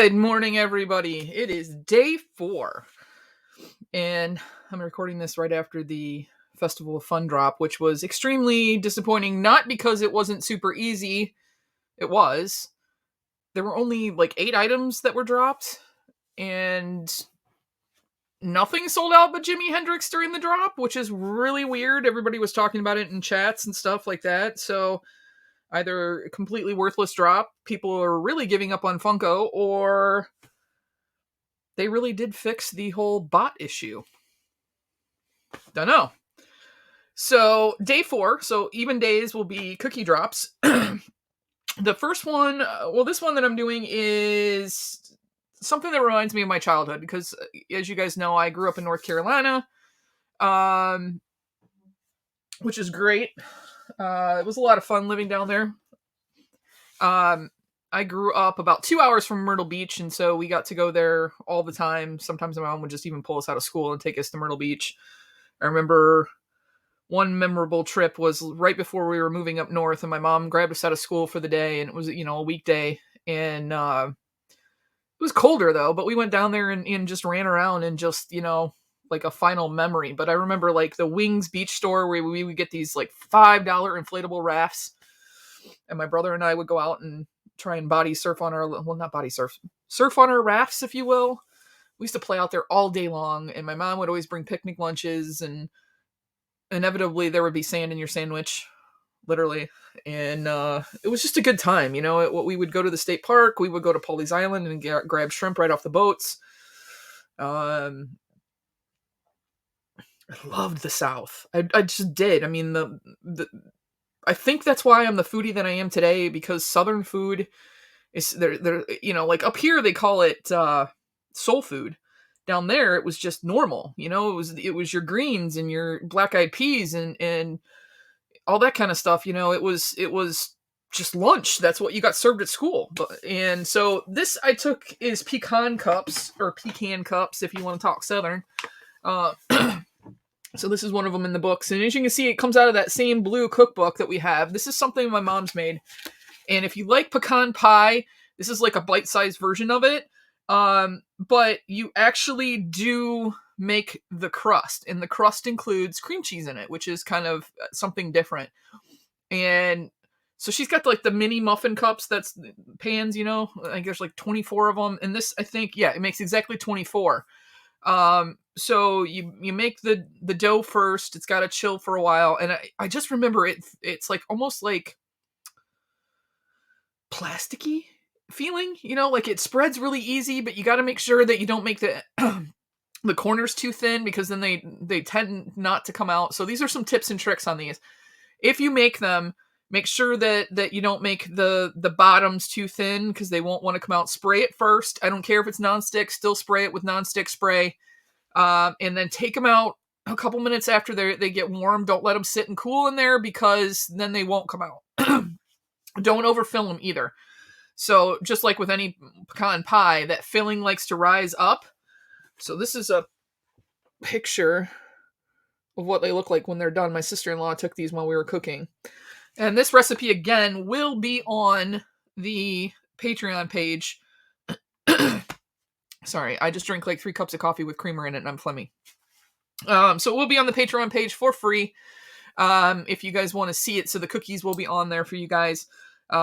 Good morning, everybody. It is day 4, and I'm recording this right after the Festival of Fun drop, which was extremely disappointing, not because it wasn't super easy. It was. There were only like 8 items that were dropped, and nothing sold out but Jimi Hendrix during the drop, which is really weird. Everybody was talking about it in chats and stuff like that, so either a completely worthless drop, people are really giving up on Funko, or they really did fix the whole bot issue. Don't know. So day 4, so even days will be cookie drops. The first one, this one that I'm doing is something that reminds me of my childhood because, as you guys know, I grew up in North Carolina, which is great. It was a lot of fun living down there. I grew up about 2 hours from Myrtle Beach, and so we got to go there all the time. Sometimes my mom would just even pull us out of school and take us to Myrtle Beach. I remember one memorable trip was right before we were moving up north, and my mom grabbed us out of school for the day, and it was, a weekday, and it was colder though, but we went down there and just ran around and just, like a final memory. But I remember like the Wings Beach store where we would get these like $5 inflatable rafts, and my brother and I would go out and try and surf on our rafts, if you will. We used to play out there all day long, and my mom would always bring picnic lunches, and inevitably there would be sand in your sandwich, literally. And it was just a good time, we would go to the state park, we would go to Pawleys Island and grab shrimp right off the boats. I loved the South. I just did. I mean, I think that's why I'm the foodie that I am today, because Southern food is they're like up here they call it soul food. Down there it was just normal. It was your greens and your black-eyed peas and all that kind of stuff. It was just lunch. That's what you got served at school. And so this I took is pecan cups, or pecan cups if you want to talk Southern. So this is one of them in the books, and as you can see, it comes out of that same blue cookbook that we have. This is something my mom's made, and if you like pecan pie, this is like a bite-sized version of it. But you actually do make the crust, and the crust includes cream cheese in it, which is kind of something different. And so she's got like the mini muffin cups, that's pans, I think there's like 24 of them, and this, I think, it makes exactly 24. So you make the dough first. It's got to chill for a while, and I just remember it's like almost like plasticky feeling, like it spreads really easy, but you got to make sure that you don't make the the corners too thin, because then they tend not to come out. So these are some tips and tricks on these. If you make them, make sure that you don't make the bottoms too thin, because they won't want to come out. Spray it first. I don't care if it's nonstick, still spray it with nonstick spray. And then take them out a couple minutes after they get warm. Don't let them sit and cool in there, because then they won't come out. Don't overfill them either. So just like with any pecan pie, that filling likes to rise up. So this is a picture of what they look like when they're done. My sister-in-law took these while we were cooking. And this recipe, again, will be on the Patreon page. Sorry, I just drank like 3 cups of coffee with creamer in it, and I'm phlegmy. So it will be on the Patreon page for free if you guys want to see it. So the cookies will be on there for you guys.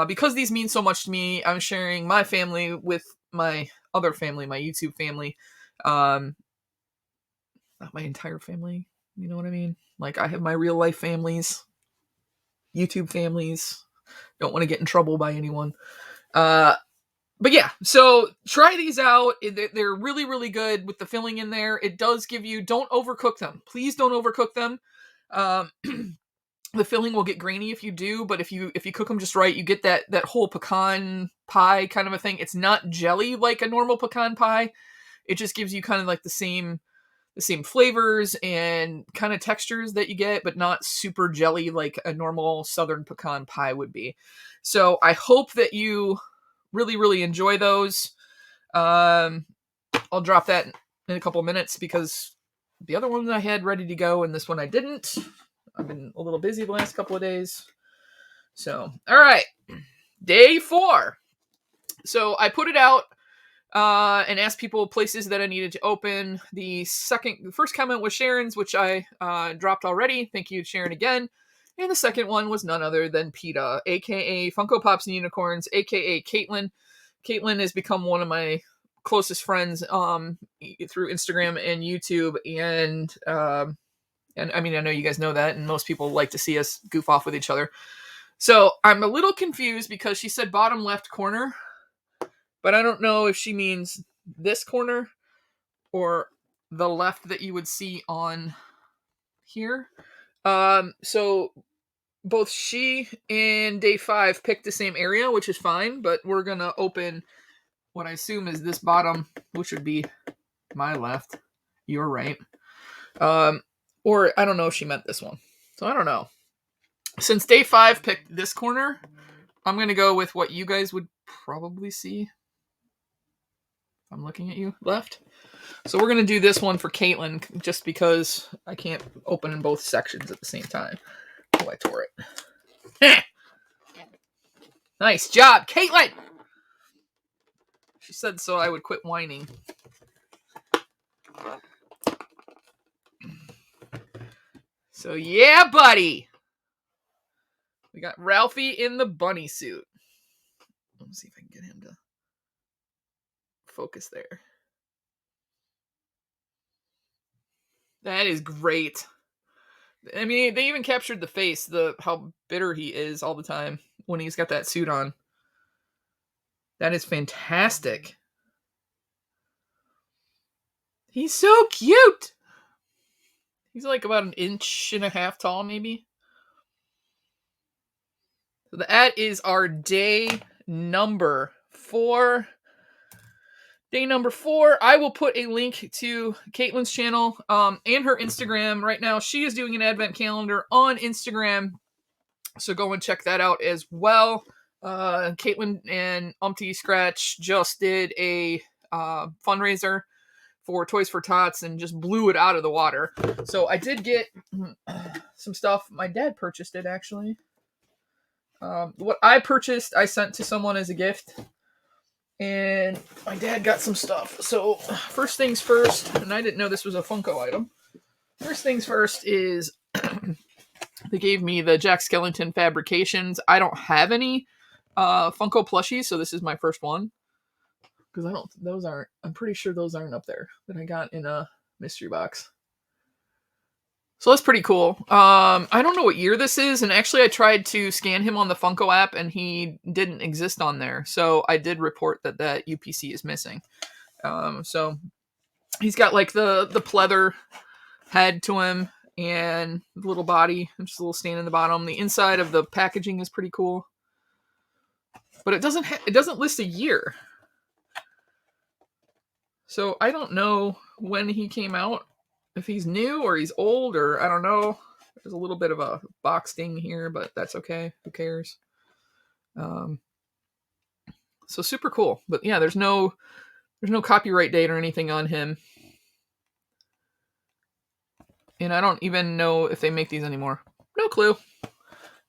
Because these mean so much to me, I'm sharing my family with my other family, my YouTube family. Not my entire family, you know what I mean? Like, I have my real life families, YouTube families. Don't want to get in trouble by anyone. But yeah, so try these out. They're really, really good with the filling in there. It does give you, don't overcook them. Please don't overcook them. The filling will get grainy if you do, but if you cook them just right, you get that whole pecan pie kind of a thing. It's not jelly like a normal pecan pie. It just gives you kind of like the same flavors and kind of textures that you get, but not super jelly like a normal Southern pecan pie would be. So I hope that you really, really enjoy those. I'll drop that in a couple minutes, because the other one I had ready to go, and this one I didn't. I've been a little busy the last couple of days. So, all right. Day 4. So I put it out and asked people places that I needed to open. The first comment was Sharon's, which I dropped already. Thank you, Sharon, again. And the second one was none other than PETA, aka Funko Pops and Unicorns, aka Caitlyn. Caitlyn has become one of my closest friends through Instagram and YouTube, and I mean, I know you guys know that, and most people like to see us goof off with each other. So I'm a little confused because she said bottom left corner, but I don't know if she means this corner or the left that you would see on here. So both she and Day 5 picked the same area, which is fine, but we're going to open what I assume is this bottom, which would be my left, your right. Or I don't know if she meant this one. So I don't know. Since Day 5 picked this corner, I'm going to go with what you guys would probably see. I'm looking at you, left. So we're going to do this one for Caitlyn, just because I can't open in both sections at the same time. Oh, I tore it. Nice job, Caitlyn! She said so I would quit whining. So yeah, buddy! We got Ralphie in the bunny suit. Let me see if I can get him to focus there. That is great. I mean, they even captured the face, how bitter he is all the time when he's got that suit on. That is fantastic. He's so cute. He's like about 1.5 inches tall, maybe. So that is our day number 4. Day number 4, I will put a link to Caitlyn's channel and her Instagram. Right now, she is doing an advent calendar on Instagram, so go and check that out as well. Caitlyn and Umpty Scratch just did a fundraiser for Toys for Tots and just blew it out of the water. So I did get some stuff. My dad purchased it, actually. What I purchased, I sent to someone as a gift. And my dad got some stuff. So first things first, and I didn't know this was a Funko item. First things first is they gave me the Jack Skellington Fabrications. I don't have any Funko plushies, so this is my first one. Because I'm pretty sure those aren't up there that I got in a mystery box. So that's pretty cool. I don't know what year this is, and actually I tried to scan him on the Funko app, and he didn't exist on there. So I did report that UPC is missing. So he's got like the pleather head to him, and the little body, and just a little stain in the bottom. The inside of the packaging is pretty cool, but it doesn't list a year. So I don't know when he came out. If he's new or he's old, or I don't know. There's a little bit of a box ding here, but that's okay. Who cares? So super cool. But yeah, there's no copyright date or anything on him. And I don't even know if they make these anymore. No clue.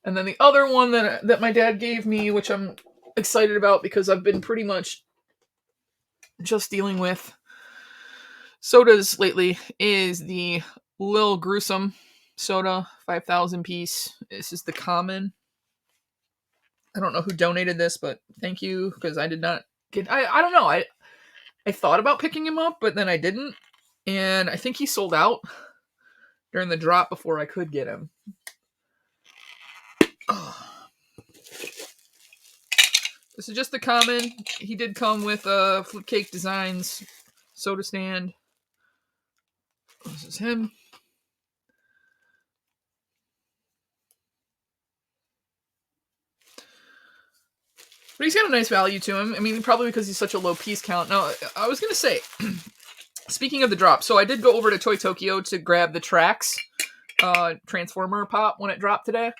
And then the other one that my dad gave me, which I'm excited about because I've been pretty much just dealing with sodas lately, is the Lil Gruesome soda, 5,000 piece. This is the common. I don't know who donated this, but thank you, because I did not get. I don't know. I thought about picking him up, but then I didn't, and I think he sold out during the drop before I could get him. This is just the common. He did come with Flipcake Designs soda stand. This is him. But he's got a nice value to him. I mean, probably because he's such a low piece count. Now, I was going to say, speaking of the drop, so I did go over to Toy Tokyo to grab the Trax Transformer Pop when it dropped today.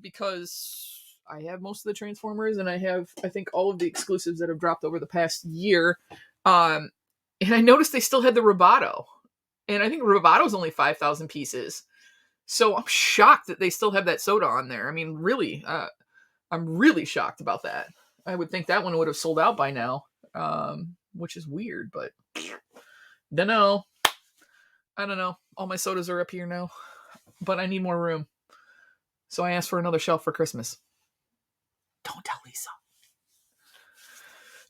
Because I have most of the Transformers, and I have, I think, all of the exclusives that have dropped over the past year. And I noticed they still had the Roboto. And I think Robato's only 5,000 pieces. So I'm shocked that they still have that soda on there. I mean, really, I'm really shocked about that. I would think that one would have sold out by now. which is weird, but don't know. I don't know. All my sodas are up here now, but I need more room. So I asked for another shelf for Christmas. Don't tell Lisa.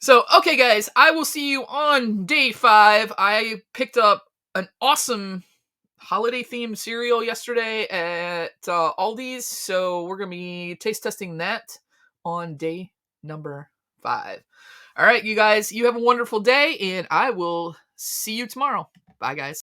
So, okay, guys, I will see you on day 5. I picked up an awesome holiday-themed cereal yesterday at Aldi's, so we're going to be taste testing that on day number 5. All right, you guys, you have a wonderful day, and I will see you tomorrow. Bye, guys.